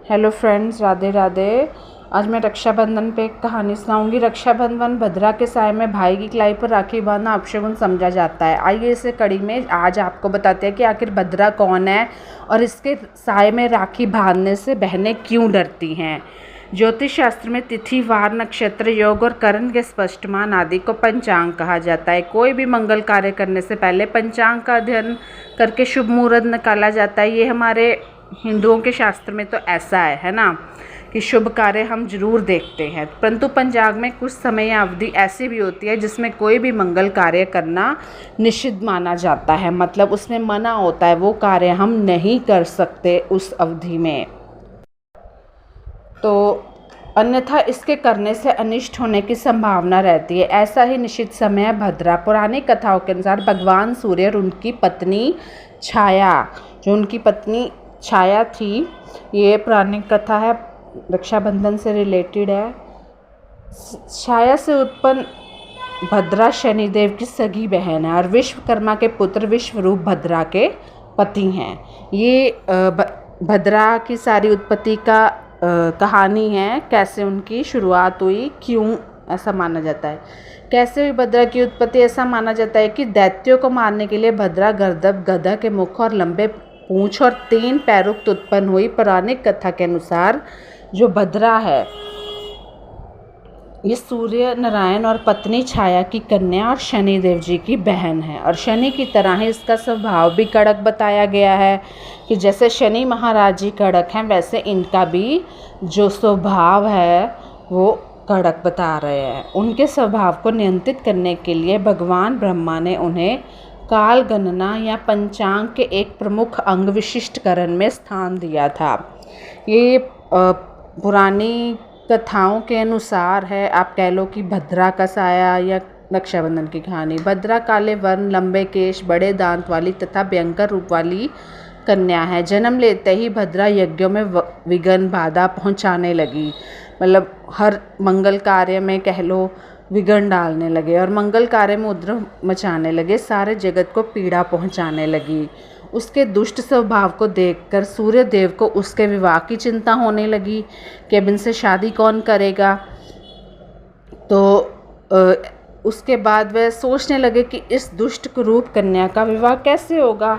Hello friends, Radhe Radhe. आज मैं रक्षाबंधन पे एक कहानी सुनाऊंगी। रक्षाबंधन भद्रा के साय में भाई की कलाई पर राखी बांधना अपशगुन समझा जाता है। आइए इसे कड़ी में आज आपको बताते हैं कि आखिर भद्रा कौन है और इसके साय में राखी बांधने से बहनें क्यों डरती हैं। ज्योतिष शास्त्र में तिथि, वार, नक्षत्र, योग और करण के स्पष्टमान आदि को पंचांग कहा जाता है। कोई भी मंगल कार्य करने से पहले पंचांग का अध्ययन करके शुभ मुहूर्त निकाला जाता है। ये हमारे हिंदुओं के शास्त्र में तो ऐसा है ना, कि शुभ कार्य हम जरूर देखते हैं। परंतु पंचांग में कुछ समय या अवधि ऐसी भी होती है जिसमें कोई भी मंगल कार्य करना निषिद्ध माना जाता है, मतलब उसमें मना होता है, वो कार्य हम नहीं कर सकते उस अवधि में। तो अन्यथा इसके करने से अनिष्ट होने की संभावना रहती है। ऐसा ही निश्चित समय है भद्रा। पुरानी कथाओं के अनुसार भगवान सूर्य और उनकी पत्नी छाया, जो उनकी पत्नी छाया थी, ये पुरानी कथा है, रक्षाबंधन से रिलेटेड है। छाया से उत्पन्न भद्रा शनिदेव की सगी बहन है और विश्वकर्मा के पुत्र विश्वरूप भद्रा के पति हैं। ये भद्रा की सारी उत्पत्ति का कहानी है, कैसे उनकी शुरुआत हुई, क्यों ऐसा माना जाता है। कैसे हुई भद्रा की उत्पत्ति। ऐसा माना जाता है कि दैत्यों को मारने के लिए भद्रा गर्दभ, गधा के मुख और लंबे पूंछ और 3 पैरुक्त उत्पन्न हुई। पौराणिक कथा के अनुसार जो भद्रा है ये सूर्य नारायण और पत्नी छाया की कन्या और शनि देव जी की बहन है। और शनि की तरह ही इसका स्वभाव भी कड़क बताया गया है, कि जैसे शनि महाराज जी कड़क हैं वैसे इनका भी जो स्वभाव है वो कड़क बता रहे हैं। उनके स्वभाव को नियंत्रित करने के लिए भगवान ब्रह्मा ने उन्हें काल गणना या पंचांग के एक प्रमुख अंग विशिष्ट करण में स्थान दिया था। ये पुरानी कथाओं के अनुसार है, आप कह लो कि भद्रा का साया या रक्षाबंधन की कहानी। भद्रा काले वर्ण, लंबे केश, बड़े दांत वाली तथा भयंकर रूप वाली कन्या है। जन्म लेते ही भद्रा यज्ञों में विघ्न बाधा पहुंचाने लगी, मतलब हर मंगल कार्य में कह लो विघ्न डालने लगे और मंगल कार्य में उपद्रव मचाने लगे, सारे जगत को पीड़ा पहुंचाने लगी। उसके दुष्ट स्वभाव को देखकर सूर्य देव को उसके विवाह की चिंता होने लगी कि अब इनसे शादी कौन करेगा। तो उसके बाद वह सोचने लगे कि इस दुष्ट कुरूप कन्या का विवाह कैसे होगा।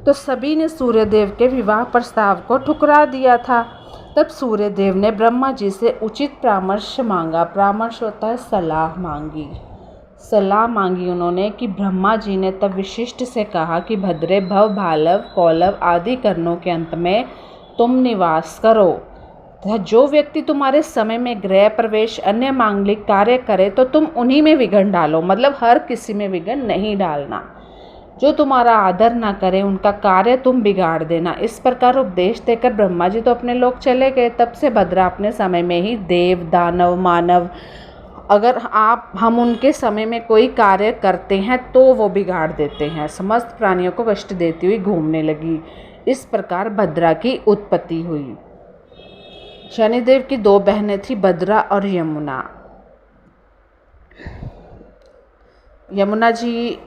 तो सभी ने सूर्य देव के विवाह प्रस्ताव को ठुकरा दिया था। तब सूर्य देव ने ब्रह्मा जी से उचित परामर्श मांगा। परामर्श होता है सलाह मांगी उन्होंने कि ब्रह्मा जी ने तब विशिष्ट से कहा कि भद्रे, भव, भालव, कौलव आदि कर्णों के अंत में तुम निवास करो तथा जो व्यक्ति तुम्हारे समय में गृह प्रवेश अन्य मांगलिक कार्य करे तो तुम उन्हीं में विघ्न डालो, मतलब हर किसी में विघ्न नहीं डालना। जो तुम्हारा आदर ना करे उनका कार्य तुम बिगाड़ देना। इस प्रकार उपदेश देकर ब्रह्मा जी तो अपने लोग चले गए। तब से भद्रा अपने समय में ही देव, दानव, मानव, अगर हम उनके समय में कोई कार्य करते हैं तो वो बिगाड़ देते हैं, समस्त प्राणियों को कष्ट देती हुई घूमने लगी। इस प्रकार भद्रा की उत्पत्ति हुई। शनिदेव की 2 बहनें थी, भद्रा और यमुना। यमुना जी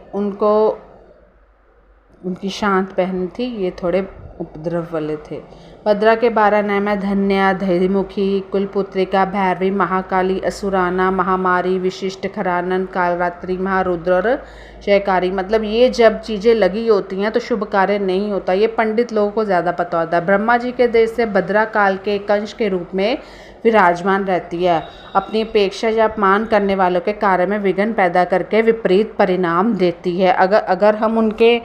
उनकी शांत बहन थी, ये थोड़े उपद्रव वाले थे। भद्रा के 12 नाम है धन्या, धैर्यमुखी, कुलपुत्रिका, भैरवी, महाकाली, असुराना, महामारी, विशिष्ट, खरानन, कालरात्रि, महारुद्र और जयकारी। मतलब ये जब चीज़ें लगी होती हैं तो शुभ कार्य नहीं होता, ये पंडित लोगों को ज़्यादा पता होता है। ब्रह्मा जी के देश से भद्रा काल के कंश के रूप में विराजमान रहती है। अपनी अपेक्षा या अपमान करने वालों के कार्य में विघ्न पैदा करके विपरीत परिणाम देती है। अगर हम उनके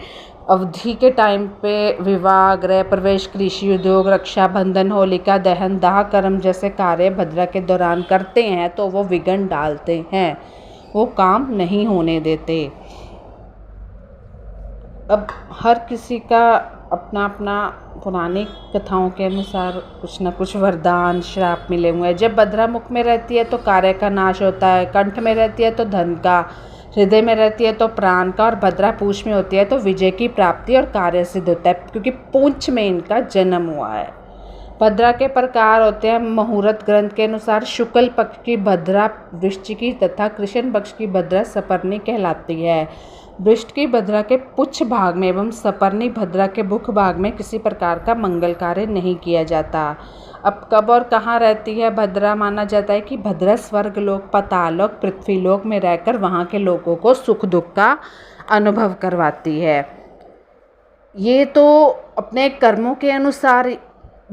अवधि के टाइम पे विवाह, गृह प्रवेश, कृषि उद्योग, रक्षाबंधन, होलिका दहन, दाह कर्म जैसे कार्य भद्रा के दौरान करते हैं तो वो विघ्न डालते हैं, वो काम नहीं होने देते। अब हर किसी का अपना अपना पुरानी कथाओं के अनुसार कुछ न कुछ वरदान, श्राप मिले हुए हैं। जब भद्रा मुख में रहती है तो कार्य का नाश होता है, कंठ में रहती है तो धन का, हृदय में रहती है तो प्राण का, और भद्रा पूंछ में होती है तो विजय की प्राप्ति और कार्य सिद्ध होता है, क्योंकि पूंछ में इनका जन्म हुआ है। भद्रा के प्रकार होते हैं मुहूर्त ग्रंथ के अनुसार शुक्ल पक्ष की भद्रा वृश्चिकी तथा कृष्ण पक्ष की भद्रा सपर्णी कहलाती है। वृश्चिकी भद्रा के पुच्छ भाग में एवं सपर्णी भद्रा के मुख भाग में किसी प्रकार का मंगल कार्य नहीं किया जाता। अब कब और कहाँ रहती है भद्रा? माना जाता है कि भद्रा स्वर्गलोक, पाताललोक, पृथ्वीलोक में रहकर वहाँ के लोगों को सुख दुख का अनुभव करवाती है। ये तो अपने कर्मों के अनुसार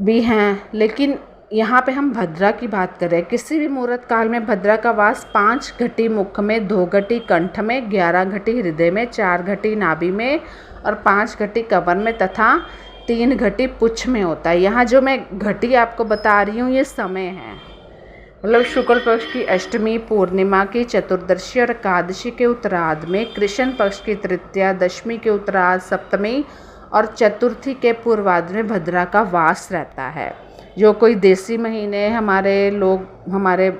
भी हैं, लेकिन यहाँ पे हम भद्रा की बात करें। किसी भी मुहूर्त काल में भद्रा का वास 5 घटी मुख में, 2 घटी कंठ में, 11 घटी हृदय में, 4 घटी नाभि में और 5 घटी कबर में तथा 3 घटी पुच्छ में होता है। यहाँ जो मैं घटी आपको बता रही हूँ ये समय है, मतलब शुक्ल पक्ष की अष्टमी, पूर्णिमा की चतुर्दशी और एकादशी के उत्तरार्ध में, कृष्ण पक्ष की तृतीया, दशमी के उत्तरार्ध, सप्तमी और चतुर्थी के पूर्वार्ध में भद्रा का वास रहता है। जो कोई देसी महीने हमारे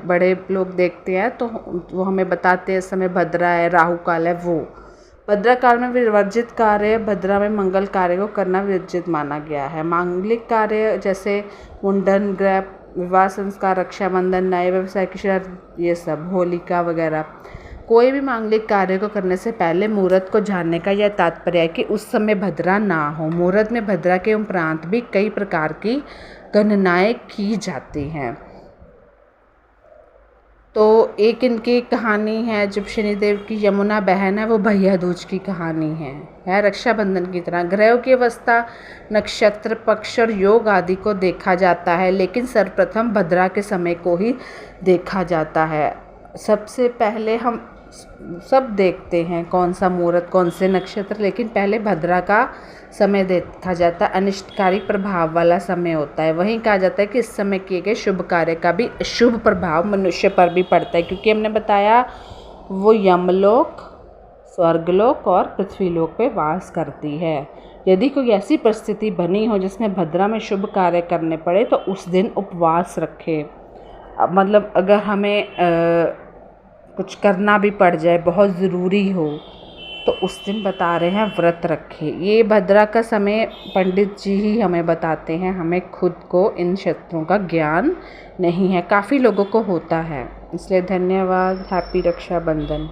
बड़े लोग देखते हैं तो वो हमें बताते हैं इस समय भद्रा है, राहु काल है। वो भद्रा काल में विवर्जित कार्य, भद्रा में मंगल कार्य को करना विवर्जित माना गया है। मांगलिक कार्य जैसे मुंडन, गृह, विवाह संस्कार, रक्षाबंधन, नए व्यवसाय की शुरुआत, ये सब, होलिका वगैरह, कोई भी मांगलिक कार्य को करने से पहले मुहूर्त को जानने का यह तात्पर्य है कि उस समय भद्रा ना हो। मुहूर्त में भद्रा के उपरांत भी कई प्रकार की गणनाएं की जाती हैं। तो एक इनकी कहानी है, जब शनिदेव की यमुना बहन है वो भैया दूज की कहानी है रक्षाबंधन की तरह। ग्रहों की अवस्था, नक्षत्र, पक्ष और योग आदि को देखा जाता है, लेकिन सर्वप्रथम भद्रा के समय को ही देखा जाता है। सबसे पहले हम सब देखते हैं कौन सा मुहूर्त, कौन से नक्षत्र, लेकिन पहले भद्रा का समय देखा जाता है। अनिष्टकारी प्रभाव वाला समय होता है। वहीं कहा जाता है कि इस समय किए गए शुभ कार्य का भी शुभ प्रभाव मनुष्य पर भी पड़ता है, क्योंकि हमने बताया वो यमलोक, स्वर्गलोक और पृथ्वीलोक पे वास करती है। यदि कोई ऐसी परिस्थिति बनी हो जिसमें भद्रा में शुभ कार्य करने पड़े तो उस दिन उपवास रखें। मतलब अगर हमें कुछ करना भी पड़ जाए, बहुत ज़रूरी हो, तो उस दिन बता रहे हैं व्रत रखें। ये भद्रा का समय पंडित जी ही हमें बताते हैं, हमें खुद को इन क्षेत्रों का ज्ञान नहीं है। काफ़ी लोगों को होता है, इसलिए धन्यवाद। हैप्पी रक्षाबंधन।